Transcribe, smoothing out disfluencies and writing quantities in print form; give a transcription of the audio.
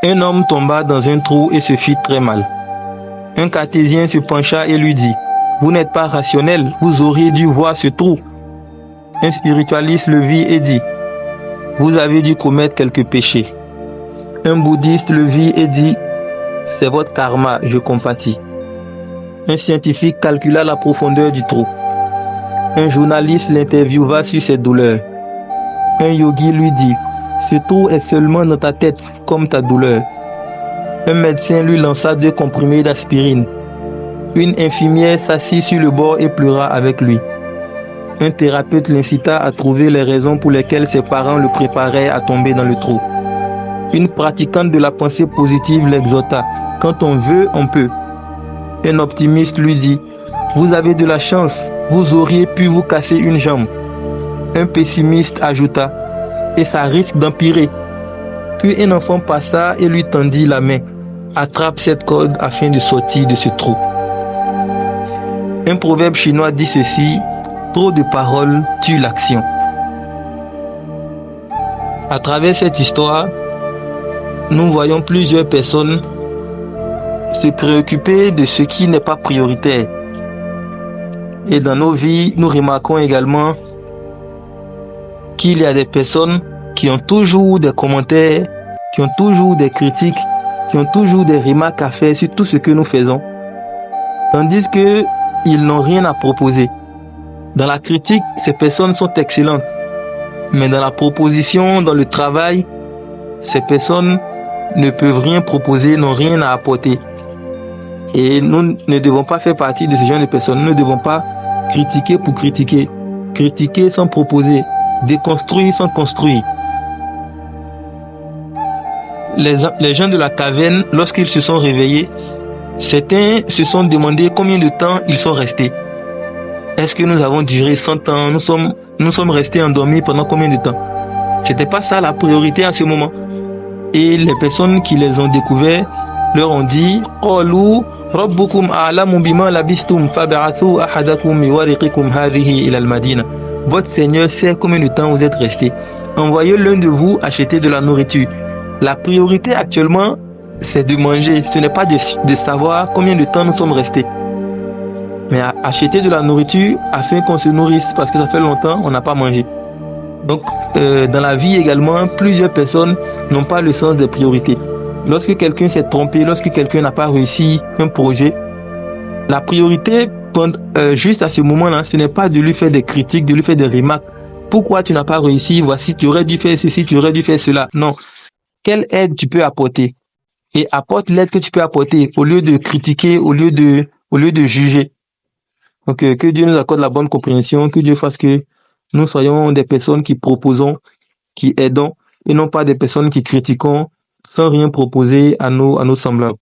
Un homme tomba dans un trou et se fit très mal. Un cartésien se pencha et lui dit, « Vous n'êtes pas rationnel, vous auriez dû voir ce trou. » Un spiritualiste le vit et dit, « Vous avez dû commettre quelques péchés. » Un bouddhiste le vit et dit, « C'est votre karma, je compatis. » Un scientifique calcula la profondeur du trou. Un journaliste l'interviewa sur ses douleurs. Un yogi lui dit, « Ce trou est seulement dans ta tête, comme ta douleur. » Un médecin lui lança 2 comprimés d'aspirine. Une infirmière s'assit sur le bord et pleura avec lui. Un thérapeute l'incita à trouver les raisons pour lesquelles ses parents le préparaient à tomber dans le trou. Une pratiquante de la pensée positive l'exhorta, « Quand on veut, on peut. » Un optimiste lui dit, « Vous avez de la chance, vous auriez pu vous casser une jambe. » Un pessimiste ajouta, « Et ça risque d'empirer. » Puis un enfant passa et lui tendit la main. « Attrape cette corde afin de sortir de ce trou. » Un proverbe chinois dit ceci, « Trop de paroles tue l'action. » À travers cette histoire, nous voyons plusieurs personnes se préoccuper de ce qui n'est pas prioritaire. Et dans nos vies, nous remarquons également qu'il y a des personnes qui ont toujours des commentaires, qui ont toujours des critiques, qui ont toujours des remarques à faire sur tout ce que nous faisons, tandis qu'ils n'ont rien à proposer. Dans la critique, ces personnes sont excellentes, mais dans la proposition, dans le travail, ces personnes ne peuvent rien proposer, n'ont rien à apporter. Et nous ne devons pas faire partie de ce genre de personnes. Nous ne devons pas critiquer pour critiquer, critiquer sans proposer, déconstruire sans construire. Les gens de la caverne, lorsqu'ils se sont réveillés, certains se sont demandé combien de temps ils sont restés. Est-ce que nous avons duré 100 ans? Nous sommes restés endormis pendant combien de temps? C'était pas ça la priorité à ce moment. Et les personnes qui les ont découverts leur ont dit, قالوا ربكم أعلم بما لبثتم فابعثوا أحدكم بورقكم هذه إلى المدينة. Votre Seigneur sait combien de temps vous êtes restés. Envoyez l'un de vous acheter de la nourriture. La priorité actuellement, c'est de manger. Ce n'est pas de savoir combien de temps nous sommes restés. Mais acheter de la nourriture afin qu'on se nourrisse, parce que ça fait longtemps on n'a pas mangé. Donc, dans la vie également, plusieurs personnes n'ont pas le sens des priorités. Lorsque quelqu'un s'est trompé, lorsque quelqu'un n'a pas réussi un projet, la priorité, juste à ce moment-là, ce n'est pas de lui faire des critiques, de lui faire des remarques. Pourquoi tu n'as pas réussi? Voici, tu aurais dû faire ceci, tu aurais dû faire cela. Non. Quelle aide tu peux apporter? Et apporte l'aide que tu peux apporter au lieu de critiquer, au lieu de juger. Donc, que Dieu nous accorde la bonne compréhension, que Dieu fasse que nous soyons des personnes qui proposons, qui aidons, et non pas des personnes qui critiquons sans rien proposer à nos semblables.